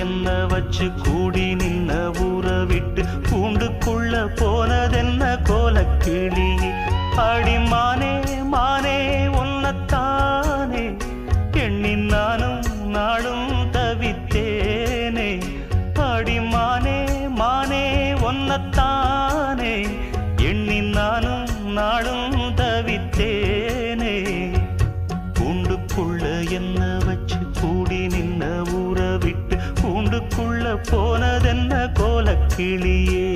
என்ன வச்சு கூடி நின்ன ஊற விட்டு கூண்டுக்குள்ள போனதென்ன கோலக்கிளி அடி மானே மானே உன்னத்தானே எண்ணி நானும் நாளும் தவித்தேனே அடி மானே மானே உன்னத்தானே எண்ணி நானும் நாளும் தவித்தேனே கூண்டுக்குள்ள என்ன வச்சு கூடி நின்ன ஊற விட்டு கூண்டுக்குள்ள போனதென்ன கோலக்கிளியே